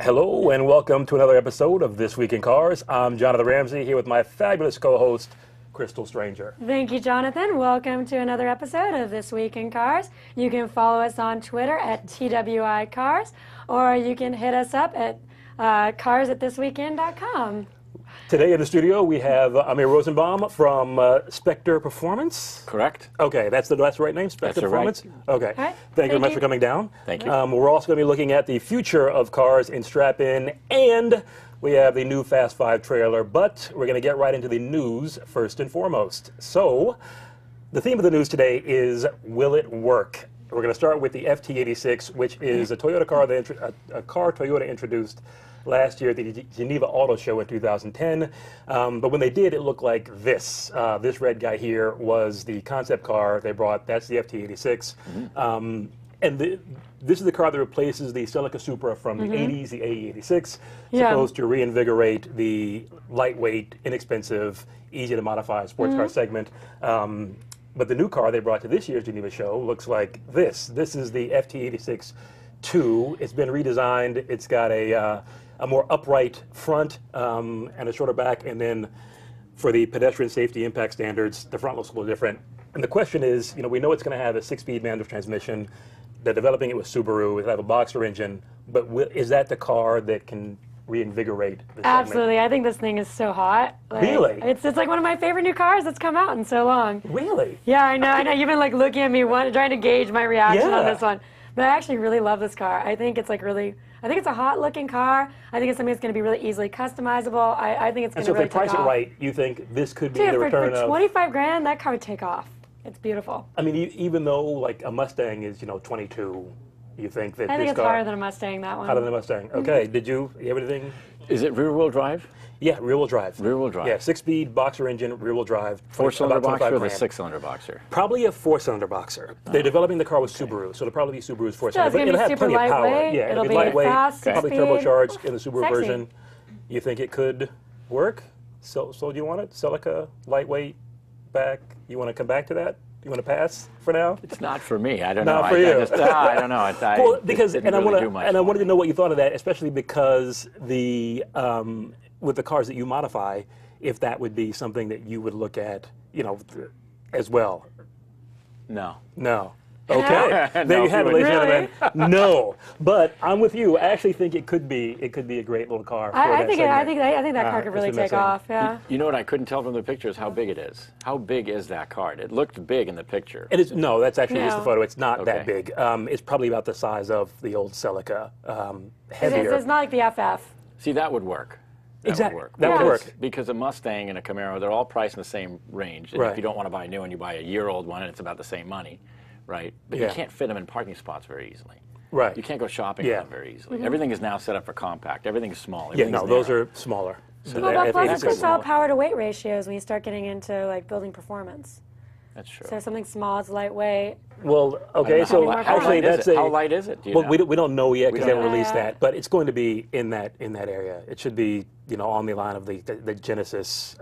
Hello and welcome to another episode of This Week in Cars. I'm Jonathan Ramsey here with my fabulous co-host, Crystal Stranger. Thank you, Jonathan. Welcome to another episode of This Week in Cars. You can follow us on Twitter at TWICars, or you can hit us up at cars@thisweekend.com. Today in the studio we have Amir Rosenbaum from Spectre Performance. Correct. Okay, that's the right name, Spectre That's Performance? right. Okay. Right. Thank you very much for coming down. Thank you. We're also going to be looking at the future of cars in strap-in, and we have the new Fast 5 trailer, but we're going to get right into the news first and foremost. So, the theme of the news today is, will it work? We're going to start with the FT86, which is a Toyota car, a car Toyota introduced last year at the Geneva Auto Show in 2010. But when they did, it looked like this. This red guy here was the concept car they brought. That's the FT86. And this is the car that replaces the Celica Supra from the 80s, the AE86, supposed to reinvigorate the lightweight, inexpensive, easy to modify sports car segment. But the new car they brought to this year's Geneva show looks like this. This is the FT86-2. It's been redesigned. It's got a more upright front and a shorter back, and then for the pedestrian safety impact standards, the front looks a little different. And the question is, we know it's going to have a 6-speed manual transmission. They're developing it with Subaru. It'll have a Boxer engine, but is that the car that can reinvigorate the segment? Absolutely. I think this thing is so hot. Really? It's like one of my favorite new cars that's come out in so long. Really? Yeah, I know. You've been looking at me, trying to gauge my reaction on Yeah. this one. But I actually really love this car. I think it's I think it's a hot looking car. I think it's something that's going to be really easily customizable. I think it's going to really So if they price take it off. right, you think this could be Dude, the return for of... 25 grand, that car would take off. It's beautiful. I mean, even though like a Mustang is 22, you think that I think this it's car higher than a Mustang, that one. higher than a Mustang? Okay. Did you have anything? Is it rear-wheel drive? Yeah, rear-wheel drive. Rear-wheel drive. Yeah, 6-speed Boxer engine, rear-wheel drive. Four-cylinder about boxer 25 or the grand. six-cylinder boxer? Probably a 4-cylinder Boxer. They're developing the car with Subaru, so it'll probably be Subaru's 4-cylinder. it's gonna be It'll have super plenty of power. lightweight. Yeah, It'll be be lightweight, fast, probably 6-speed. turbocharged in the Subaru Sexy. version. You think it could work? So do you want it? Celica, lightweight, back. You want to come back to that? You want to pass for now? It's not for me. I don't Not know. for you. I don't know. Well, because I wanted to know what you thought of that, especially because with the cars that you modify, if that would be something that you would look at, as well. No. No. Okay. There you have it, ladies and Really? gentlemen. No, but I'm with you. I actually think it could be a great little car. For I that think segment. that car could really it's been take missing. off. Yeah. You know what I couldn't tell from the picture is how big it is. How big is that car? It looked big in the picture. It is that's actually just No. the photo. It's not that Okay. big. It's probably about the size of the old Celica. Heavier. It's not like the FF. See, that would work. Exactly. Would work. That would Because- work. Because a Mustang and a Camaro, they're all priced in the same range. And Right. if you don't want to buy a new one, you buy a year-old one, and it's about the same money, right? But you Yeah. can't fit them in parking spots very easily. Right. You can't go shopping Yeah. with them very easily. Everything is now set up for compact. Everything is small. Yeah, Everything's no, those narrow. are smaller. So Well, the but plus F86 it's just all smaller. power to weight ratios when you start getting into building performance. That's true. So something small, it's lightweight. Well, okay, How so li- how actually light is that's it? How light is it? Do you Well, know? we don't know yet because they don't haven't know. released Yeah. that, but it's going to be in that area. It should be on the line of the Genesis.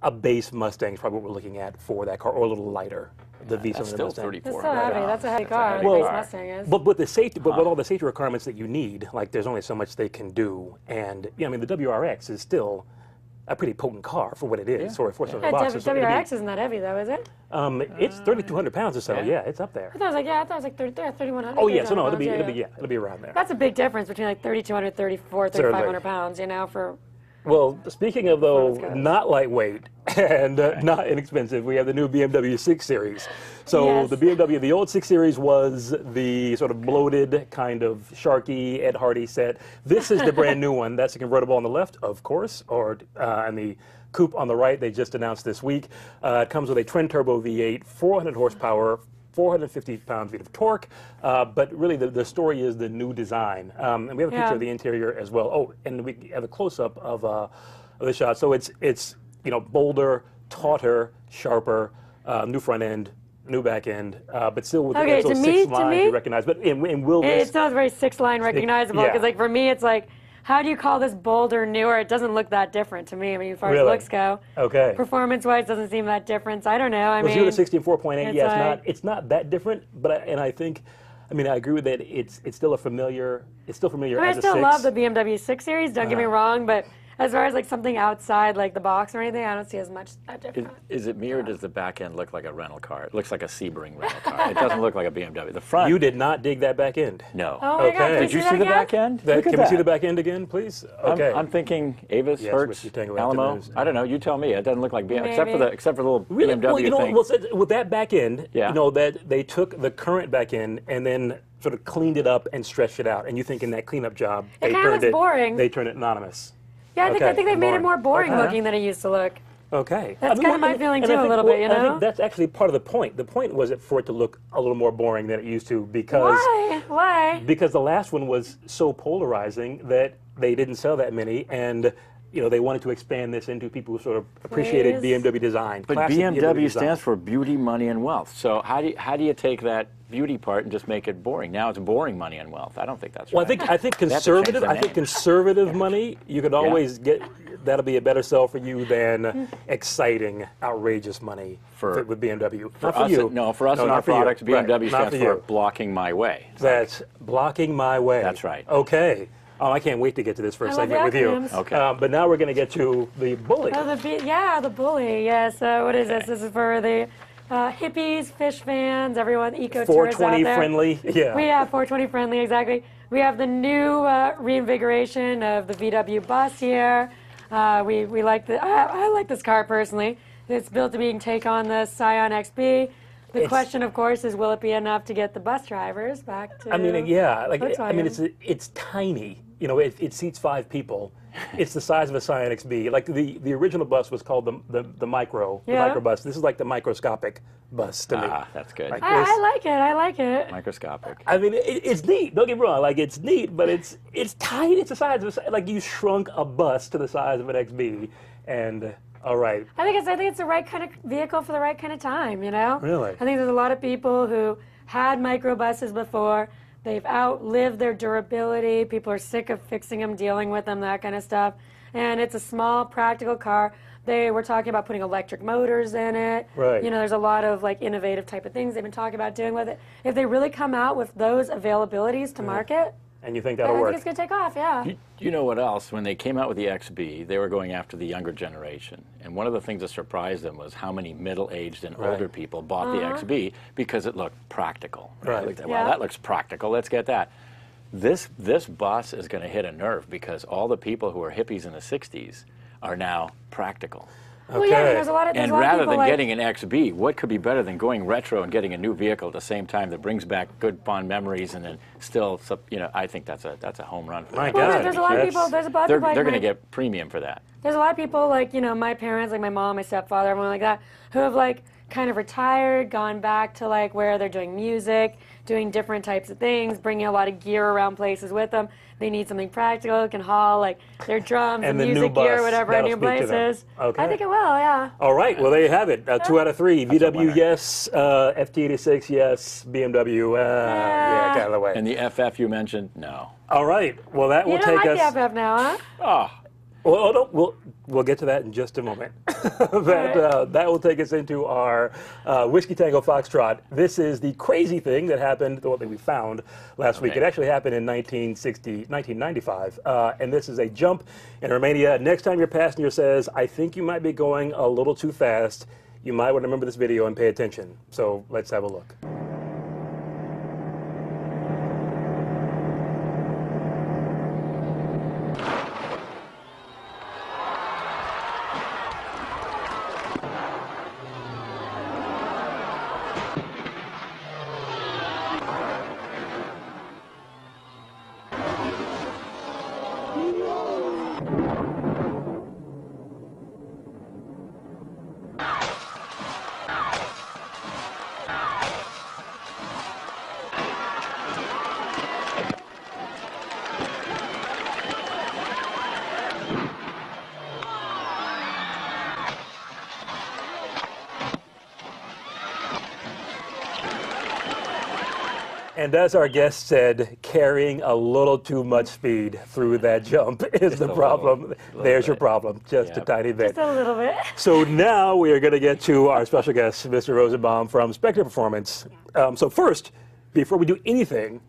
A base Mustang is probably what we're looking at for that car, or a little lighter. The V7 That's still Mustang. It's so $3,400. heavy. That's a heavy car. heavy The base car. Mustang is. But with the safety, but with all the safety requirements that you need, like there's only so much they can do, and I mean the WRX is still a pretty potent car for what it is. For a 4-cylinder boxer. So it'd be- WRX isn't that heavy though, is it? It's 3,200 pounds or so. Yeah. Yeah, it's up there. I thought it was like 3,100. Oh yeah, so no, 3,200 it'll be around there. That's a big difference between like 3,200, 3,500 pounds, for... Well, speaking of though, Performance cars. not lightweight and not inexpensive, we have the new BMW 6 Series. So Yes. the old 6 Series was the sort of bloated kind of Sharky Ed Hardy set. This is the brand new one. That's the convertible on the left, of course, and the coupe on the right. They just announced this week. It comes with a twin turbo V8, 400 horsepower. 450 pound-feet of torque, but really the story is the new design. And we have a picture of the interior as well. Oh, and we have a close-up of the shot. So it's bolder, tauter, sharper, new front end, new back end, but still with Okay, those to 6 me- lines you recognize. But will this? It sounds very 6-line recognizable, yeah. because like for me it's like, how do you call this bolder, newer? It doesn't look that different to me. I mean, as far as Really? looks go. Okay. Performance-wise, doesn't seem that different. I don't know. I Well, mean, 0 to 60 and 4.8. it's Yeah, like- it's not that different. But I think I mean, I agree with that. It's still a familiar. It's still familiar I mean, as I a still 6. love the BMW 6 Series. Don't get me wrong, but as far as like something outside like the box or anything, I don't see as much that different. Is it me or does the back end look like a rental car? It looks like a Sebring rental car. It doesn't look like a BMW. The front. You did not dig that back end. No. Oh my God! Okay. Can Did you that see the again? back end? Can Look at we that. see the back end again, please? Okay. I'm thinking Avis, Yes, Hertz, Whiskey Tango Alamo. Afternoons. I don't know. You tell me. It doesn't look like BMW, except for Maybe. the little Really? BMW Well, you know, thing. with that back end, Yeah. you know, that they took the current back end and then sort of cleaned it up and stretched it out. And you think in that cleanup job, It kinda looks boring. They turned it anonymous. Yeah, I think Okay, they've made it more boring Okay. looking than it used to look. Okay. That's kind of my feeling too, a little bit, you I know? think that's actually part of the point. The point was for it to look a little more boring than it used to because Why? because the last one was so polarizing that they didn't sell that many, and you know they wanted to expand this into people who sort of appreciated Please. BMW design. But classic BMW design. stands for beauty, money, and wealth. So how do you take that beauty part and just make it boring? Now it's boring money and wealth. I don't think that's Well, right. I think They have to change conservative. the I think name. conservative money. You could always get. That'll be a better sell for you than exciting, outrageous money with BMW. Not for us, you. No, for us No, and our not for you. products, Right, BMW not stands for for you. blocking my way. That's blocking my way. That's right. Okay. Oh, I can't wait to get to this first I love segment with you. acronyms. Okay. But now we're going to get to the bully. Oh, the bully. Yes. What is this? This is for the hippies, fish fans, everyone, eco tourists out 420 there. friendly. Yeah. We have 420 friendly, exactly. We have the new reinvigoration of the VW bus here. We like I like this car personally. It's built to take on the Scion XB. The question, of course, is will it be enough to get the bus drivers back to? I mean, yeah. Like, I mean, Volkswagen? it's tiny. You know, it seats 5 people. It's the size of a Scion XB. Like the original bus was called the micro, the Yeah. microbus. This is like the microscopic bus to me. Ah, that's good. Like I this. like it. I like it. Microscopic. I mean, it's neat. Don't get me wrong. Like it's neat, but it's tiny. It's the size of like you shrunk a bus to the size of an XB, and all right. I think it's the right kind of vehicle for the right kind of time. You know. Really? I think there's a lot of people who had microbuses before. They've outlived their durability. People are sick of fixing them, dealing with them, that kind of stuff. And it's a small, practical car. They were talking about putting electric motors in it. Right. You know, there's a lot of like innovative type of things they've been talking about doing with it. If they really come out with those availabilities to market, And you think I that'll think work? it's going to take off, yeah. You know what else? When they came out with the XB, they were going after the younger generation. And one of the things that surprised them was how many middle-aged and older people bought the XB because it looked practical. Right. They looked at, Yeah. well, that looks practical. Let's get that. This bus is going to hit a nerve because all the people who were hippies in the 60s are now practical. Well, yeah, Okay. there's a lot of And people rather than like, getting an XB, what could be better than going retro and getting a new vehicle at the same time that brings back good fond memories and then still, you know, I think that's a home run for My them. God. Well, there's a lot of That's- people. There's a lot of They're people like going to my- get premium for that. There's a lot of people like, you know, my parents, like my mom, my stepfather, everyone like that, who have like kind of retired, gone back to like where they're doing music, doing different types of things, bringing a lot of gear around places with them. They need something practical, can haul like their drums And and the new music gear, bus, whatever, that'll new speak to them. places. Okay. I think it will, yeah. All right. Well, there you have it. 2 out of 3. That's a VW, winner. yes. FT86, yes. BMW, yeah, get out of the way. And the FF you mentioned, no. All right. Well, that You will don't take like us. the FF now, huh? Oh, Well, we'll get to that in just a moment. That will take us into our Whiskey Tango Foxtrot. This is the crazy thing that happened, well, that we found last week. Okay. It actually happened in 1995, and this is a jump in Romania. Next time your passenger says, "I think you might be going a little too fast," you might want to remember this video and pay attention. So let's have a look. And as our guest said, carrying a little too much speed through that jump is the a problem. little There's your bit. problem, just a Yep. tiny bit. Just a little bit. So now we are going to get to our special guest, Mr. Rosenbaum from Spectre Performance. So first, before we do anything,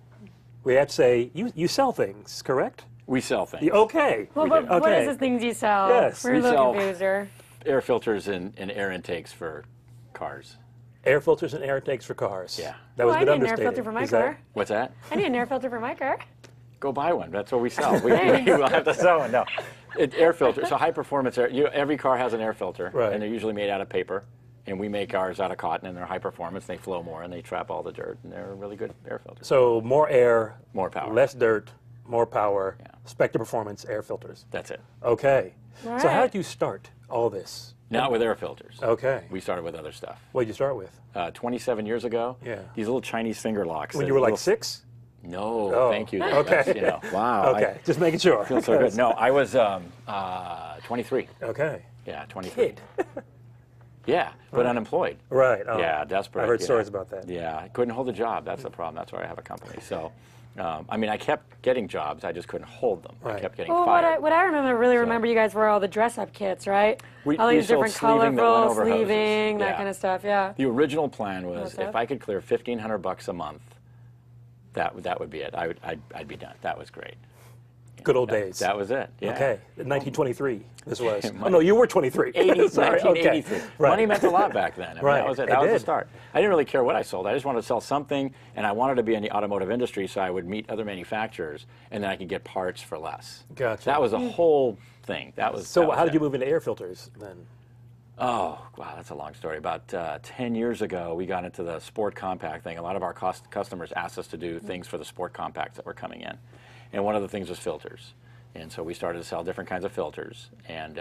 we have to say, you sell things, correct? We sell things. Okay. Well, We do. what is the things you sell? Yes. We're We looking sell- confused here. Air filters and air intakes for cars. Air filters and air intakes for cars. Yeah. That was I a bit need an air understated. filter for my Is that- car. What's that? I need an air filter for my car. Go buy one. That's what we sell. We'll have to sell one. No, air filter. So high performance air. Every car has an air filter, Right. and they're usually made out of paper. And we make ours out of cotton, and they're high performance. They flow more, and they trap all the dirt, and they're really good air filters. So more air, More power. less dirt, more power. Yeah. Spectre Performance air filters. That's it. Okay. All So how right. did you start all this? Not with air filters. Okay. We started with other stuff. What did you start with? 27 years ago. Yeah. These little Chinese finger locks. When those you were like little- 6? No, Oh. thank you. Okay. That's, wow. Okay. Just making sure. I feel so good. No, I was 23. Okay. Yeah, 23. Kid. Yeah, but unemployed. Right. Oh. Yeah, desperate. I've heard yeah. stories about that. Yeah, I couldn't hold a job. That's the problem. That's why I have a company. So, I mean, I kept getting jobs. I just couldn't hold them. I Right. kept getting Well, fired. what I remember you guys were all the dress-up kits, right? We- all we these sold different sleeving that went colorful over hoses. sleeving, that Yeah. kind of stuff. Yeah. The original plan was What's that? if I could clear $1,500 a month, that would be it. I'd be done. That was great. Good old days. That was it. Yeah. Okay. 1923. This was. Oh no, you were 23. 80, Sorry. 1983. Okay. Right. Money meant a lot back then. I mean, Right. That was it. It That was the did. start. I didn't really care what I sold. I just wanted to sell something, and I wanted to be in the automotive industry so I would meet other manufacturers, and then I could get parts for less. Gotcha. That was the whole thing. That was. So that was how did it. you move into air filters then? Oh, wow, that's a long story. About 10 years ago, we got into the sport compact thing. A lot of our customers asked us to do things for the sport compacts that were coming in. And one of the things was filters. And so we started to sell different kinds of filters. And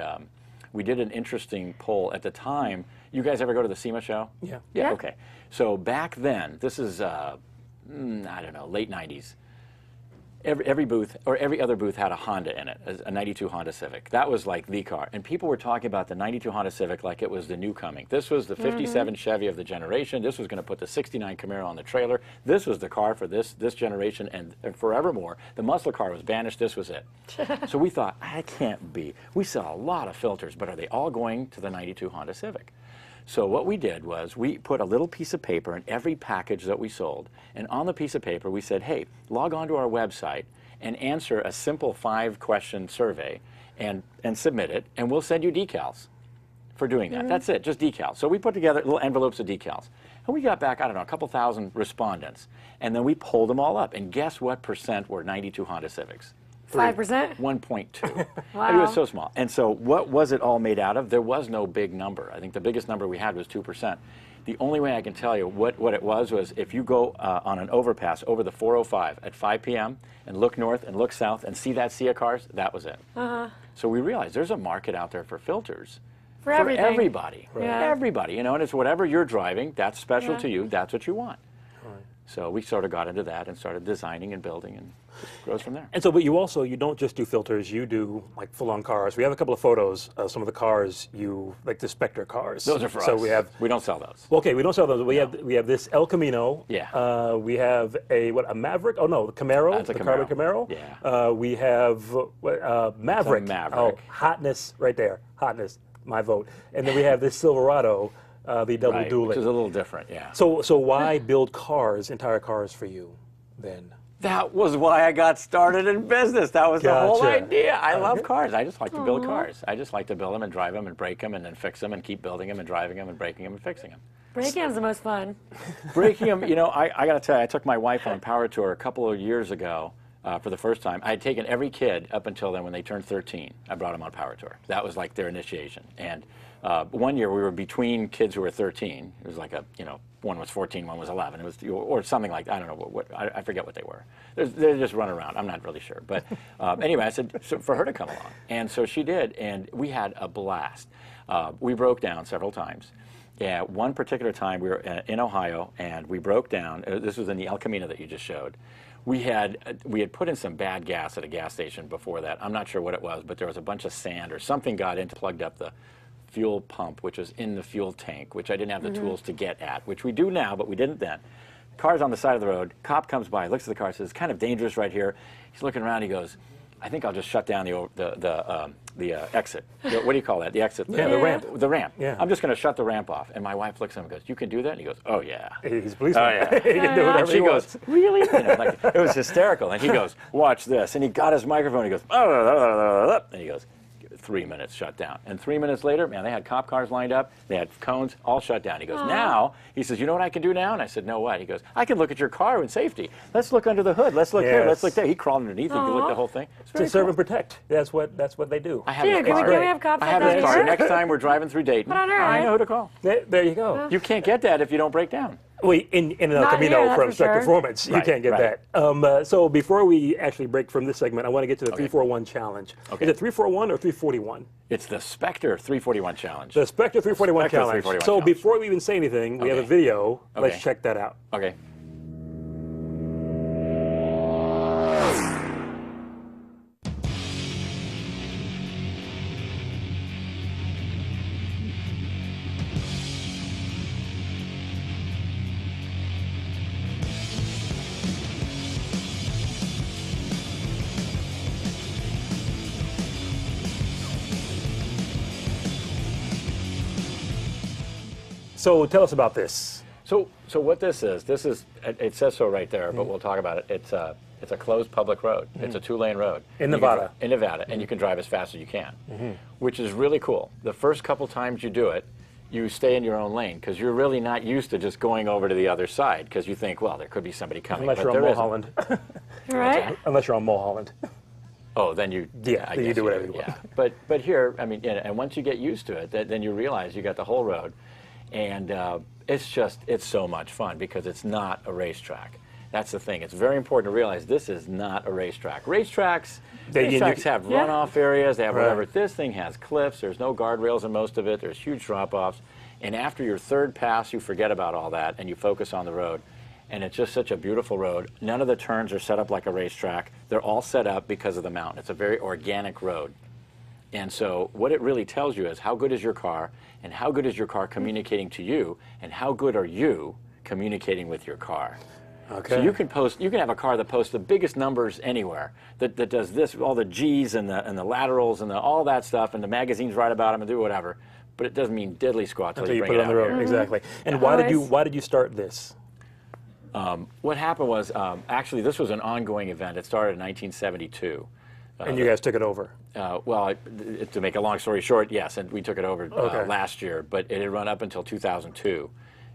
we did an interesting poll at the time. You guys ever go to the SEMA show? Yeah. Yeah, Yeah. okay. So back then, this is, I don't know, late 90s. Every booth, or every other booth, had a Honda in it, a 92 Honda Civic. That was like the car. And people were talking about the 92 Honda Civic like it was the new coming. This was the 57 Chevy of the generation. This was going to put the 69 Camaro on the trailer. This was the car for this generation and forevermore. The muscle car was banished. This was it. So we thought, I can't be. We sell a lot of filters, but are they all going to the 92 Honda Civic? So what we did was we put a little piece of paper in every package that we sold, and on the piece of paper we said, hey, log on to our website and answer a simple 5-question survey and submit it, and we'll send you decals for doing that. That's it, just decals. So we put together little envelopes of decals, and we got back, I don't know, a couple thousand respondents, and then we pulled them all up, and guess what percent were 92 Honda Civics? 5%. 1.2. Wow. I mean, it was so small. And so what was it all made out of? There was no big number. I think the biggest number we had was 2%. The only way I can tell you what it was if you go on an overpass over the 405 at 5 p.m. and look north and look south and see that sea of cars, that was it. So we realized there's a market out there for filters. For everything. Everybody. Yeah. Everybody. And it's whatever you're driving, that's special Yeah. to you, that's what you want. So we sort of got into that and started designing and building, and just grows from there. And so, but you don't just do filters, you do like full-on cars. We have a couple of photos of some of the cars like the Spectre cars. Those are for us. We don't sell those. Well, okay, we don't sell those. We have this El Camino. Yeah. We have a Maverick? Oh no, the Camaro. That's a the Camaro. carbon Camaro. Yeah. We have Maverick. Maverick. Oh, hotness right there. Hotness. My vote. And then we have this Silverado, the double Right, dually. which is a little different, yeah. So why build entire cars for you then? That was why I got started in business. That was the whole Gotcha. idea. I love cars. I just like to build cars. I just like to build them and drive them and break them and then fix them and keep building them and driving them and breaking them and fixing them. Break-in's the most fun. Breaking them, I got to tell you, I took my wife on Power Tour a couple of years ago for the first time. I had taken every kid up until then when they turned 13. I brought them on Power Tour. That was like their initiation. And one year we were between kids who were 13. It was like one was 14, one was 11. It was, or something like that. I don't know I forget what they were. They just run around. I'm not really sure. But anyway, I said for her to come along, and so she did, and we had a blast. We broke down several times. Yeah, one particular time we were in Ohio, and we broke down. This was in the El Camino that you just showed. We had put in some bad gas at a gas station before that. I'm not sure what it was, but there was a bunch of sand or something got in, plugged up the fuel pump, which was in the fuel tank, which I didn't have the tools to get at, which we do now, but we didn't then. Car's on the side of the road. Cop comes by, looks at the car, says, it's kind of dangerous right here. He's looking around, he goes, I think I'll just shut down the exit. What do you call that? The exit. Yeah, the ramp. The ramp. Yeah. I'm just going to shut the ramp off. And my wife looks at him and goes, "You can do that?" And he goes, "Oh yeah." He's a policeman. Oh yeah. He can do whatever She he goes, wants. "Really?" You know, like, it was hysterical. And he goes, "Watch this." And he got his microphone. He goes, and he goes, 3 minutes shut down. And 3 minutes later, man, they had cop cars lined up. They had cones all shut down. He goes, now, he says, "You know what I can do now?" And I said, "No, what?" He goes, "I can look at your car in safety. Let's look under the hood. Let's look here. Let's look there." He crawled underneath and looked at the whole thing. To serve and protect. That's what they do. I have Yeah, his can we car. have cops I like have that his car. here? Next time we're driving through Dayton, Put on our I eye. know who to call. There you go. You can't get that if you don't break down. Well, in El Not Camino here, that's from for Spectre sure. Performance, you Right, can't get right. that. So before we actually break from this segment, I want to get to the 341 challenge. Okay. Is it 341 or 341? It's the Spectre 341 challenge. The Spectre 341 Spectre challenge. 341 So challenge. before we even say anything, we have a Okay. video. Let's Okay. check that out. Okay. So tell us about this. So what this is, it says so right there, but we'll talk about it. It's a closed public road. It's a 2-lane road. In You can Nevada. in Nevada, and you can drive as fast as you can, which is really cool. The first couple times you do it, you stay in your own lane because you're really not used to just going over to the other side because you think, well, there could be somebody coming. Unless but you're on there isn't. Mulholland. Right? Unless you're on Mulholland. Oh, then you I then you guess do whatever you want. Yeah, but here, I mean, and once you get used to it, then you realize you got the whole road, and it's so much fun because it's not a racetrack. That's the thing. It's very important to realize this is not a racetrack. Racetracks have runoff areas. They have whatever. This thing has cliffs. There's no guardrails in most of it. There's huge drop-offs. And after your third pass, you forget about all that and you focus on the road. And it's just such a beautiful road. None of the turns are set up like a racetrack. They're all set up because of the mountain. It's a very organic road. And so what it really tells you is how good is your car and how good is your car communicating to you and how good are you communicating with your car. Okay. So you can have a car that posts the biggest numbers anywhere, that does this, all the G's and the laterals and all that stuff, and the magazines write about them and do whatever, but it doesn't mean diddly squat till Until you you bring put it it on the out road. here. Exactly. And Always. why did you start this? What happened was, actually, this was an ongoing event. It started in 1972. And you guys took it over. To make a long story short, yes, and we took it over last year, but it had run up until 2002,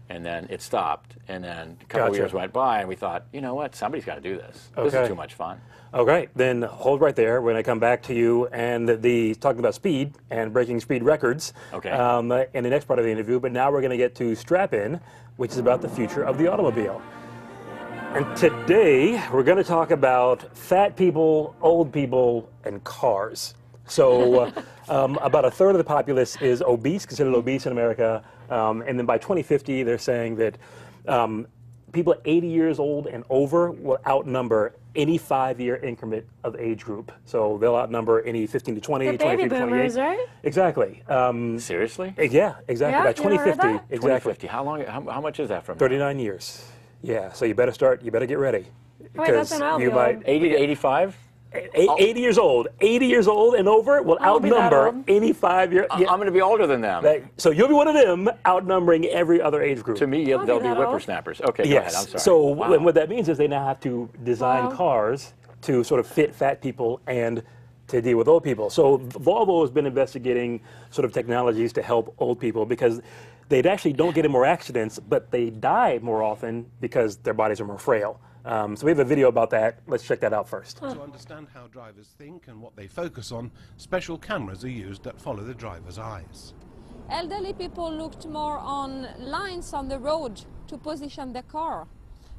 and then it stopped, and then a couple of years went by, and we thought, you know what, somebody's got to do this. This is too much fun. Okay, then hold right there. We're going to come back to you and talking about speed and breaking speed records in the next part of the interview, but now we're going to get to Strap-In, which is about the future of the automobile. And today, we're going to talk about fat people, old people, and cars. So about a third of the populace is obese, considered obese in America. And then by 2050, they're saying that people 80 years old and over will outnumber any 5-year increment of age group. So they'll outnumber any 15 to 20, The 23 baby to 28. boomers, right? Exactly. Seriously? Yeah, exactly. Yeah, By you never heard 2050, that? exactly. 2050. How much is that from? 39 years. Yeah, so you better get ready. Wait, that's an you might 80 to 85? 80 years old. 80 years old and over will I'll be that outnumber old. any 5-year. I'm going to be older than them. So you'll be one of them, outnumbering every other age group. To me, I'll be they'll be that old. whippersnappers. Okay, go Yes. ahead. I'm sorry. So Wow. what that means is they now have to design Wow. cars to sort of fit fat people and to deal with old people. So Volvo has been investigating sort of technologies to help old people because they actually don't get in more accidents, but they die more often because their bodies are more frail. So we have a video about that. Let's check that out first. To understand how drivers think and what they focus on, special cameras are used that follow the driver's eyes. Elderly people looked more on lines on the road to position the car,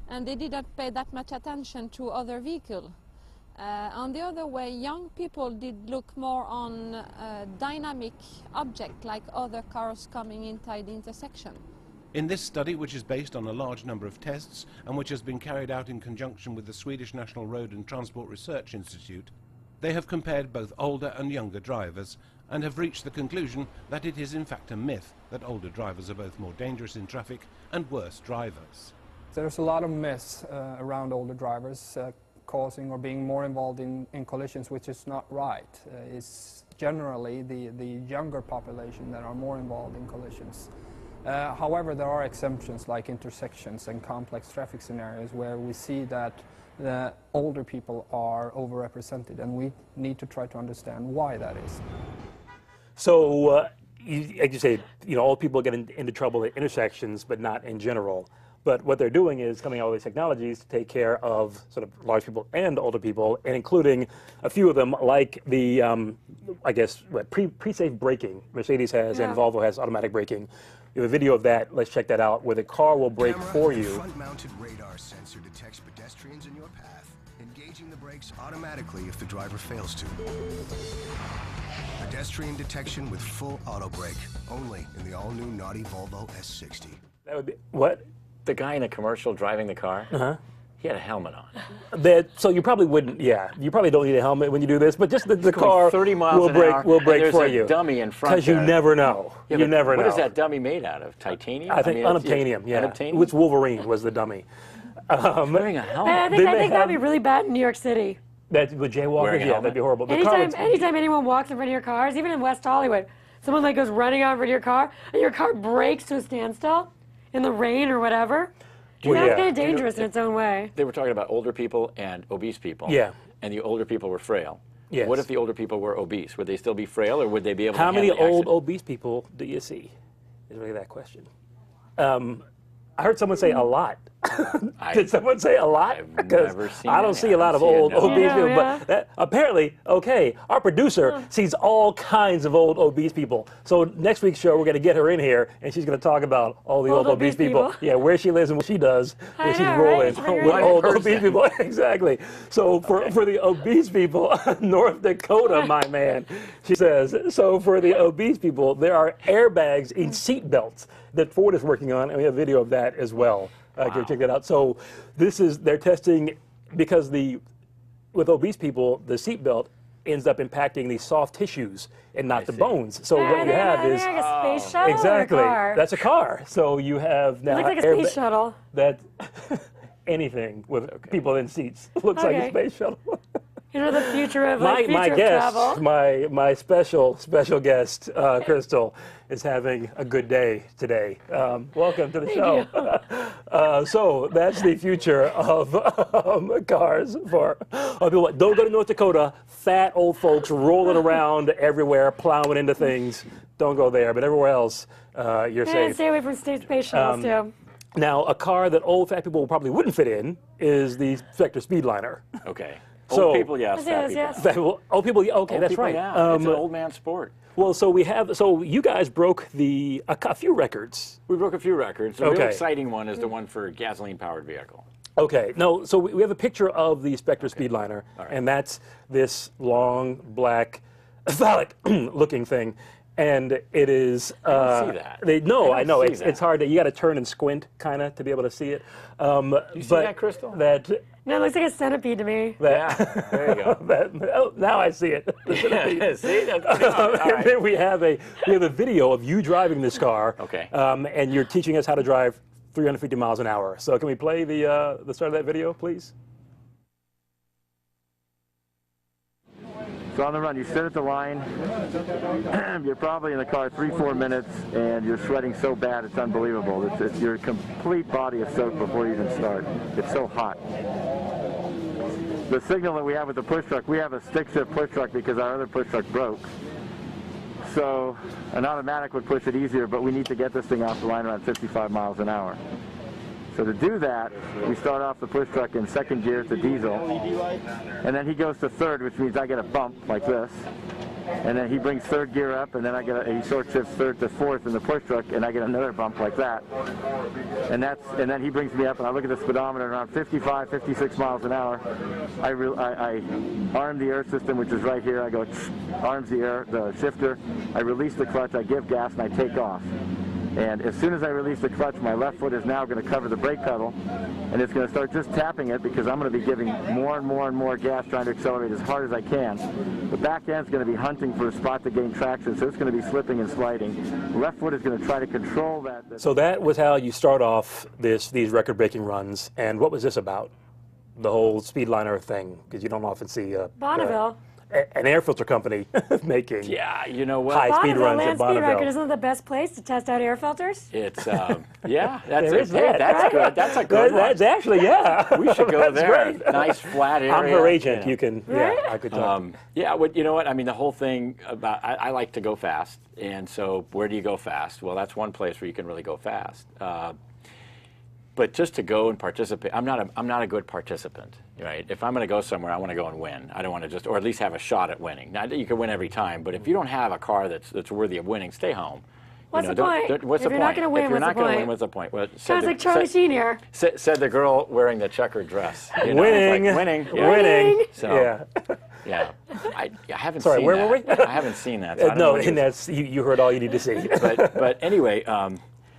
and they didn't pay that much attention to other vehicles. On the other way, young people did look more on dynamic object like other cars coming inside the intersection. In this study, which is based on a large number of tests and which has been carried out in conjunction with the Swedish National Road and Transport Research Institute, they have compared both older and younger drivers and have reached the conclusion that it is in fact a myth that older drivers are both more dangerous in traffic and worse drivers. There's a lot of myths around older drivers. causing or being more involved in collisions, which is not right. It's generally the younger population that are more involved in collisions. However, there are exemptions like intersections and complex traffic scenarios where we see that the older people are overrepresented, and we need to try to understand why that is. So, like you say, old people get into trouble at intersections, but not in general. But what they're doing is coming out with these technologies to take care of sort of large people and older people, and including a few of them, like the, I guess, pre-safe braking Mercedes has and Volvo has automatic braking. You have a video of that. Let's check that out, where the car will brake for you. Front-mounted radar sensor detects pedestrians in your path, engaging the brakes automatically if the driver fails to. Pedestrian detection with full auto brake, only in the all-new naughty Volvo S60. That would be what? The guy in the commercial driving the car, he had a helmet on. So you probably wouldn't. Yeah, you probably don't need a helmet when you do this, but just the car 30 miles an hour, will brake for and you. there's a dummy in front. Because you never know. Yeah, you never know. What is that dummy made out of? Titanium? I think unobtainium. Yeah, unobtainium? which Wolverine was the dummy. Wearing a helmet. I think that'd be really bad in New York City. That with jaywalkers, yeah, that'd be horrible. Anytime anyone walks in front of your cars, even in West Hollywood, someone goes running out in front of your car, and your car brakes to a standstill in the rain or whatever. That's kind of dangerous in its own way. They were talking about older people and obese people. Yeah. And the older people were frail. Yes. What if the older people were obese? Would they still be frail, or would they be able to How many handle the old accident? obese people do you see? Is really that question. I heard someone say a lot. Did someone say a lot? I've never seen I don't see a lot of old obese people, but that, apparently, okay, our producer sees all kinds of old obese people. So next week's show, we're going to get her in here, and she's going to talk about all the old obese people. Yeah, where she lives and what she does when she's rolling with old obese people. Exactly. So for the obese people, North Dakota, my man, she says, so for the obese people, there are airbags in seat belts that Ford is working on, and we have video of that as well. Go check that out. So they're testing, because with obese people, the seatbelt ends up impacting the soft tissues and not the bones. So what you have is like a space shuttle exactly, or a car. that's a car. So you have now It looks like a space shuttle. That anything with people in seats looks like a space shuttle. You know, the future of my guest, travel. my special guest, Crystal, is having a good day today. Welcome to the show. So that's the future of cars for people. Don't go to North Dakota. Fat old folks rolling around everywhere, plowing into things. Don't go there. But everywhere else, you're safe. Stay away from space shuttles too. Now, a car that old fat people probably wouldn't fit in is the Spectre Speedliner. Okay. So, old people, yes. Fat people, no. Old people, okay, old that's people, right. Yeah. It's an old man sport. Well, so you guys broke a few records. We broke a few records. The real exciting one is the one for a gasoline-powered vehicle. Okay. No, so we have a picture of the Spectre Speedliner, and that's this long, black, phallic-looking thing. And it is. I don't see that. I know. It's hard. You got to turn and squint, kind of, to be able to see it. You see that, Crystal? No, it looks like a centipede to me. Yeah, there you go. Now I see it. See? That's And then we have a video of you driving this car. Okay. And you're teaching us how to drive 350 miles an hour. So can we play the start of that video, please? So on the run, you sit at the line, you're probably in the car 3-4 minutes, and you're sweating so bad it's unbelievable. It's your complete body is soaked before you even start. It's so hot. The signal that we have with the push truck, we have a stick shift push truck because our other push truck broke. So an automatic would push it easier, but we need to get this thing off the line around 55 miles an hour. So to do that, we start off the push truck in second gear, it's a diesel, and then he goes to third, which means I get a bump like this, and then he brings third gear up, and then he short shifts third to fourth in the push truck, and I get another bump like that, and then he brings me up, and I look at the speedometer around 55, 56 miles an hour. I arm the air system, which is right here. I go arms the shifter. I release the clutch. I give gas, and I take off. And as soon as I release the clutch, my left foot is now going to cover the brake pedal, and it's going to start just tapping it because I'm going to be giving more and more and more gas, trying to accelerate as hard as I can. The back end's going to be hunting for a spot to gain traction, so it's going to be slipping and sliding. The left foot is going to try to control that. So that was how you start off these record-breaking runs, and what was this about? the whole Speedliner thing? Because you don't often see Bonneville. an air filter company making Yeah, you know what? high-speed Bonneville runs Land at Speed Record Bonneville. isn't it the best place to test out air filters? It's yeah, that's There it. is Hey, that. that's good. That's a good one. That's actually, yeah. We should go That's there. great. Nice flat area. I'm her agent. Yeah. You can, Right? yeah, I could talk. Yeah, you know what? I mean, the whole thing about I like to go fast, and so where do you go fast? Well, that's one place where you can really go fast. But just to go and participate, I'm not a good participant, right? If I'm going to go somewhere, I want to go and win. I don't want to just, or at least have a shot at winning. Now, you can win every time, but if you don't have a car that's worthy of winning, stay home. What's the point? What's If the you're not point? gonna win, If you're what's not the going to point? win, what's the point? Well, Sounds like Charlie Sheen here. said the girl wearing the checkered dress. You know, Winning. it's like winning. Yeah. Winning. So, Yeah. yeah. I haven't Sorry, seen where that. were we? I haven't seen that. So I don't know No, what and you're- that's you heard all you need to see. but anyway,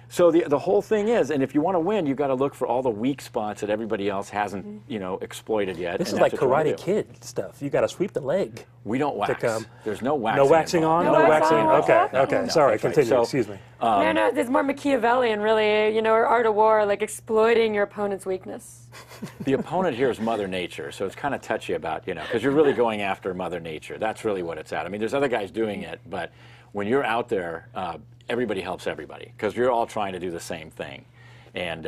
so the whole thing is, and if you want to win, you've got to look for all the weak spots that everybody else hasn't, exploited yet. This and is like that's what you wanna Karate do. Kid stuff. You got to sweep the leg. We don't wax. come. There's no waxing. No waxing on. involved. No No waxing. waxing on, Okay. what's Okay. No, Sorry. that's right. Continue. So- Excuse me. No, there's more Machiavellian, really, or art of war, like exploiting your opponent's weakness. The opponent here is Mother Nature, so it's kind of touchy about, because you're really going after Mother Nature. That's really what it's at. I mean, there's other guys doing it, but when you're out there, everybody helps everybody because you're all trying to do the same thing. And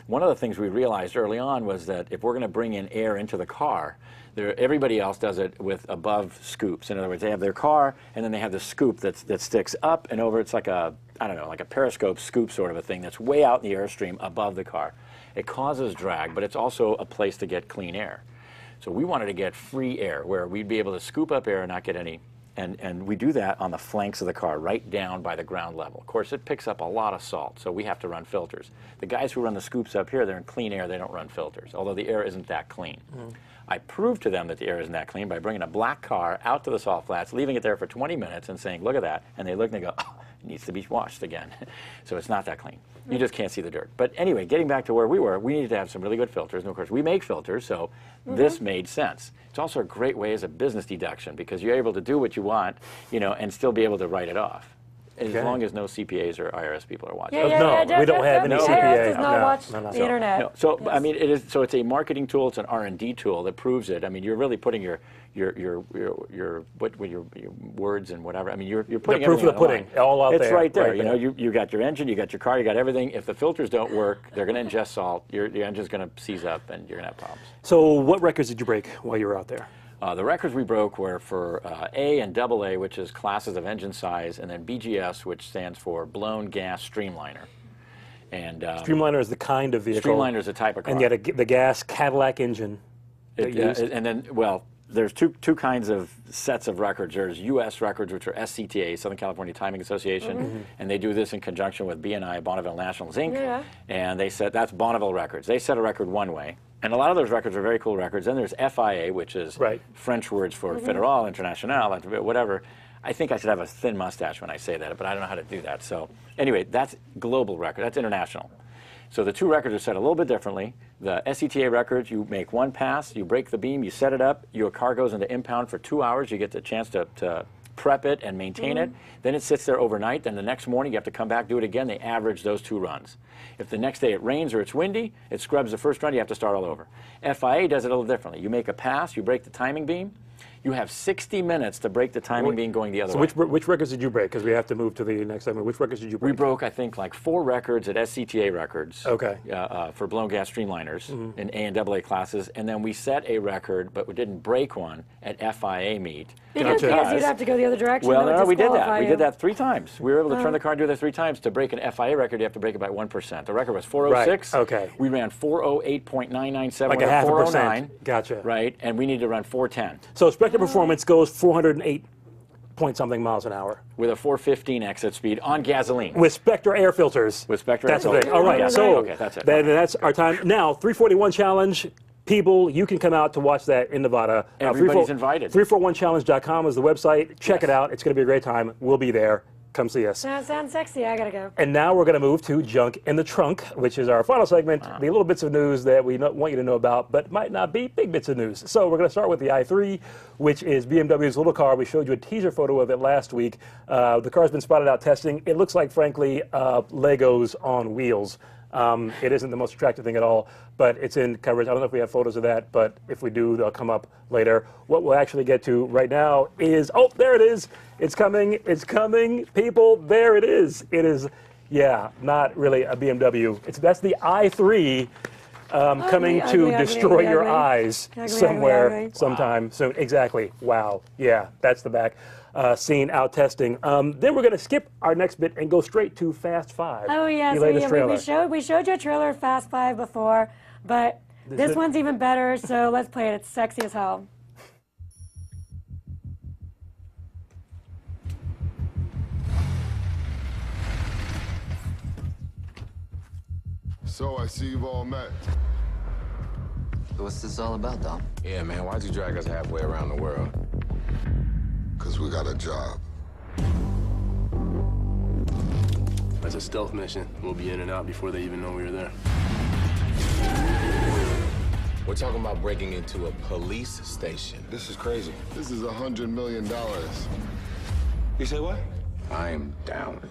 one of the things we realized early on was that if we're going to bring in air into the car, everybody else does it with above scoops. In other words, they have their car, and then they have the scoop that sticks up and over. It's like a periscope scoop sort of a thing that's way out in the airstream above the car. It causes drag, but it's also a place to get clean air. So we wanted to get free air where we'd be able to scoop up air and not get any. And we do that on the flanks of the car, right down by the ground level. Of course, it picks up a lot of salt, so we have to run filters. The guys who run the scoops up here, they're in clean air, they don't run filters, although the air isn't that clean. I proved to them that the air isn't that clean by bringing a black car out to the salt flats, leaving it there for 20 minutes and saying, look at that. And they look and they go, oh, it needs to be washed again. So it's not that clean. You just can't see the dirt. But anyway, getting back to where we were, we needed to have some really good filters. And of course, we make filters, so this made sense. It's also a great way as a business deduction because you're able to do what you want, and still be able to write it off. As long as no CPAs or IRS people are watching. No, we don't have any IRS CPA. does not No, watch no, no. the internet. No, so Yes. I mean, it's a marketing tool. It's an R&D tool that proves it. I mean, you're really putting your words and whatever. I mean, you're putting The proof of the everything on pudding, line. all out it's there. It's right there. Right there. You got your engine, you got your car, you got everything. If the filters don't work, they're going to ingest salt. Your engine's going to seize up, and you're going to have problems. So, what records did you break while you were out there? The records we broke were for A and AA, which is classes of engine size, and then BGS, which stands for blown gas streamliner. And Streamliner is the kind of vehicle. Streamliner is a type of car. And you had the gas Cadillac engine. And then, well, there's two kinds of sets of records. There's U.S. records, which are SCTA, Southern California Timing Association, and they do this in conjunction with BNI, Bonneville Nationals, Inc. Yeah. And they said that's Bonneville records. They set a record one way. And a lot of those records are very cool records. Then there's FIA, which is French words for Fédéral, International, whatever. I think I should have a thin mustache when I say that, but I don't know how to do that. So anyway, that's global record. That's international. So the two records are set a little bit differently. The SCTA records, you make one pass, you break the beam, you set it up, your car goes into impound for 2 hours. You get the chance to prep it and maintain it. Then it sits there overnight. Then the next morning you have to come back, do it again. They average those 2 runs. If the next day it rains or it's windy, it scrubs the first run, you have to start all over. FIA does it a little differently. You make a pass, you break the timing beam. You have 60 minutes to break the timing beam going the other way. So which records did you break? Because we have to move to the next segment. Which records did you break? We broke, I think, like 4 records at SCTA records. Okay. For blown gas streamliners in A and AA classes, and then we set a record, but we didn't break one at FIA meet. Because you'd have to go the other direction. Well, that would no, we did that. disqualify We you. did that 3 times. We were able to turn the car and do that 3 times. To break an FIA record, you have to break it by 1%. The record was 406. Right. Okay. We ran 408.997. Like with a half a 409. percent. Gotcha. Right, and we need to run 410 So Spectre Performance goes 408 point something miles an hour. with a 415 exit speed on gasoline. With Spectre air filters. With Spectre That's air the thing. filters. All right, Yeah, so okay, that's it. that's our time. Now, 341 Challenge. People, you can come out to watch that in Nevada. Everybody's invited. 341challenge.com is the website. Check Yes. it out. It's going to be a great time. We'll be there. Come see us. Sounds sexy. I gotta go. And now we're going to move to Junk in the Trunk, which is our final segment. The little bits of news that we want you to know about, but might not be big bits of news. So we're going to start with the i3, which is BMW's little car. We showed you a teaser photo of it last week. The car's been spotted out testing. It looks like, frankly, Legos on wheels. It isn't the most attractive thing at all, but it's in coverage. I don't know if we have photos of that, but if we do, they'll come up later. What we'll actually get to right now is, oh, there it is. It's coming, people. There it is. It is, yeah, not really a BMW. That's the i3 coming to destroy your eyes somewhere, sometime soon. Exactly. Wow. Yeah, that's the back scene out testing. Then we're going to skip our next bit and go straight to Fast 5. Oh, yes. The latest trailer. We showed you a trailer of Fast 5 before, but this one's even better, so let's play it. It's sexy as hell. So I see you've all met. What's this all about, Dom? Yeah, man, why'd you drag us halfway around the world? Because we got a job. That's a stealth mission. We'll be in and out before they even know we were there. We're talking about breaking into a police station. This is crazy. This is $100 million. You say what? I am down.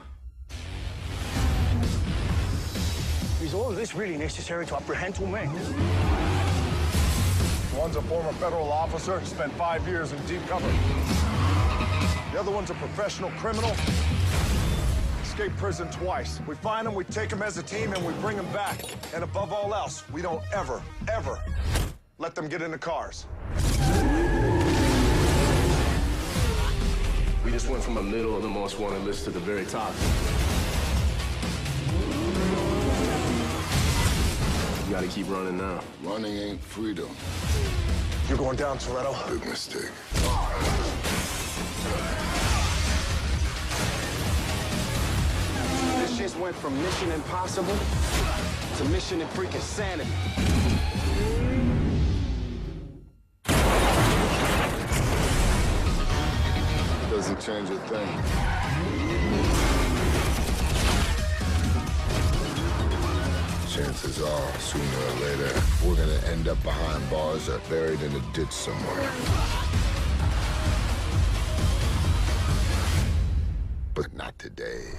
Is all of this really necessary to apprehend two men? One's a former federal officer, spent 5 years in deep cover. The other one's a professional criminal, escaped prison twice. We find them, we take them as a team, and we bring them back. And above all else, we don't ever, ever let them get into cars. We just went from the middle of the most wanted list to the very top. You gotta keep running now. Running ain't freedom. You're going down, Toretto. Big mistake. This just went from Mission Impossible to Mission and freaking Sanity. Doesn't change a thing. Chances are, sooner or later, we're gonna end up behind bars or buried in a ditch somewhere. But not today.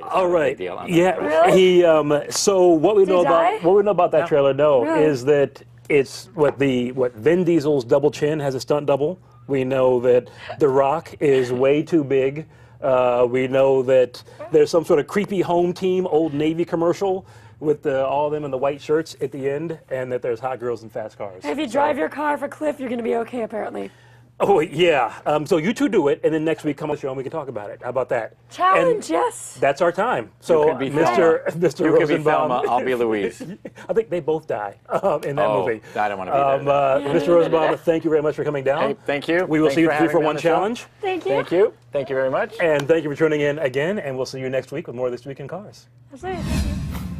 All right. Yeah. Really? He. So what we know about that trailer, Really? is that it's what Vin Diesel's double chin has a stunt double. We know that The Rock is way too big. We know that there's some sort of creepy home team, Old Navy commercial with all of them in the white shirts at the end, and that there's hot girls in fast cars. If you drive your car off a cliff, you're going to be okay, apparently. Oh, yeah. So you two do it, and then next week come on the show and we can talk about it. How about that? Challenge, yes. That's our time. So, Mr. You could be Rosenbaum, Thelma, I'll be Louise. I think they both die in that movie. I don't want to be there. Mr. Rosenbaum, thank you very much for coming down. Hey, thank you. We will see you Thanks for 3 for having me 1 on the show. challenge. Thank you. Thank you. Thank you very much. And thank you for tuning in again, and we'll see you next week with more of This Week in Cars. That's it. Thank you.